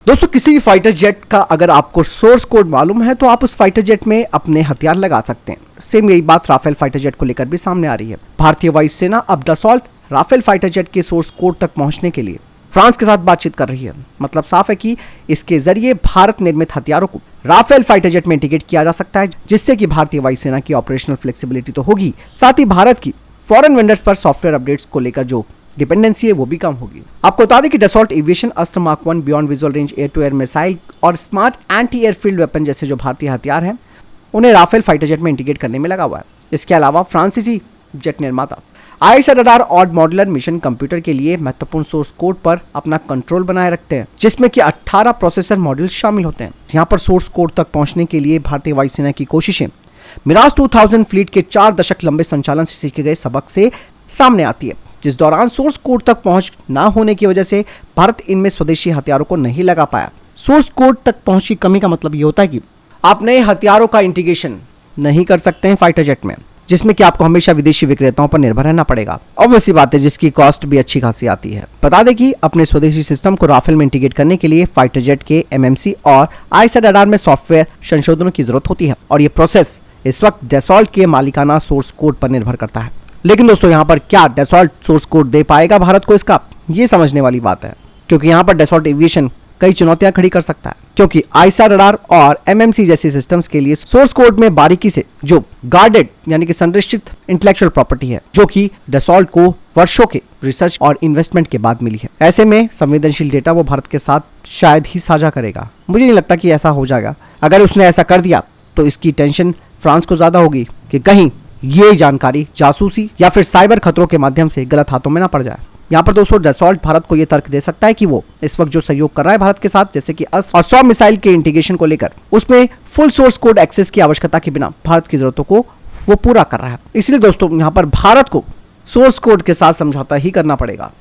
दोस्तों किसी भी फाइटर जेट का अगर आपको सोर्स कोड मालूम है तो आप उस फाइटर जेट में अपने हथियार लगा सकते हैं। सेम यही बात राफेल फाइटर जेट को लेकर भी सामने आ रही है। भारतीय वायुसेना अब डसॉल्ट राफेल फाइटर जेट के सोर्स कोड तक पहुंचने के लिए फ्रांस के साथ बातचीत कर रही है। मतलब साफ है कि इसके जरिए भारत निर्मित हथियारों को राफेल फाइटर जेट में इंटीग्रेट किया जा सकता है, जिससे कि भारतीय वायुसेना की ऑपरेशनल फ्लेक्सिबिलिटी तो होगी, साथ ही भारत की फॉरेन वेंडर्स पर सॉफ्टवेयर अपडेट्स को लेकर जो डिपेंडेंसी है वो भी कम होगी। आपको बता दें कि Dassault aviation Astra mark 1 beyond visual range air to air missile और स्मार्ट एंटी एयरफील्ड वेपन जैसे जो भारतीय हथियार हैं उन्हें राफेल फाइटर जेट में इंटीग्रेट करने में लगा हुआ है। इसके अलावा फ्रांसीसी जेट निर्माता आयशा रडार और मॉड्यूलर मिशन कंप्यूटर के लिए महत्वपूर्ण सोर्स कोड पर अपना कंट्रोल बनाए रखते हैं, जिसमें कि 18 प्रोसेसर मॉड्यूल्स शामिल होते हैं। यहाँ पर सोर्स कोड तक पहुंचने के लिए भारतीय वायुसेना की कोशिशें मिराज 2000 फ्लीट के 4 दशक लंबे संचालन से सीखे गए सबक से सामने आती है, जिस दौरान सोर्स कोड तक पहुंच ना होने की वजह से भारत इनमें स्वदेशी हथियारों को नहीं लगा पाया। सोर्स कोड तक पहुंच की कमी का मतलब ये होता है कि आप नए हथियारों का इंटीग्रेशन नहीं कर सकते हैं फाइटर जेट में, जिसमें कि आपको हमेशा विदेशी विक्रेताओं पर निर्भर रहना पड़ेगा। ऑब्वियसली बात है, जिसकी कॉस्ट भी अच्छी खासी आती है। बता दें कि अपने स्वदेशी सिस्टम को राफेल में इंटीग्रेट करने के लिए फाइटर जेट के एमएमसी और आयशा रडार में सॉफ्टवेयर संशोधनों की जरूरत होती है, और ये प्रोसेस इस वक्त डसॉल्ट के मालिकाना सोर्स कोड पर निर्भर करता है। लेकिन दोस्तों यहाँ पर क्या डसॉल्ट सोर्स कोड दे पाएगा भारत को इसका, ये समझने वाली बात है, क्योंकि यहाँ पर डसॉल्ट एविएशन कई चुनौतियां खड़ी कर सकता है, क्योंकि आयशा रडार और एमएमसी जैसे सिस्टम्स के लिए सोर्स कोड में बारीकी से जो गार्डेड यानी कि संरक्षित इंटेलेक्चुअल प्रॉपर्टी है, जो कि डसॉल्ट को वर्षों के रिसर्च और इन्वेस्टमेंट के बाद मिली है। ऐसे में संवेदनशील डेटा वो भारत के साथ शायद ही साझा करेगा। मुझे नहीं लगता कि ऐसा हो जाएगा। अगर उसने ऐसा कर दिया तो इसकी टेंशन फ्रांस को ज्यादा होगी कि कहीं ये जानकारी जासूसी या फिर साइबर खतरों के माध्यम से गलत हाथों में ना पड़ जाए। यहाँ पर दोस्तों डसॉल्ट भारत को ये तर्क दे सकता है कि वो इस वक्त जो सहयोग कर रहा है भारत के साथ, जैसे कि अस्त्र और 100 मिसाइल के इंटीग्रेशन को लेकर, उसमें फुल सोर्स कोड एक्सेस की आवश्यकता के बिना भारत की जरूरतों को वो पूरा कर रहा है। इसलिए दोस्तों यहाँ पर भारत को सोर्स कोड के साथ समझौता ही करना पड़ेगा।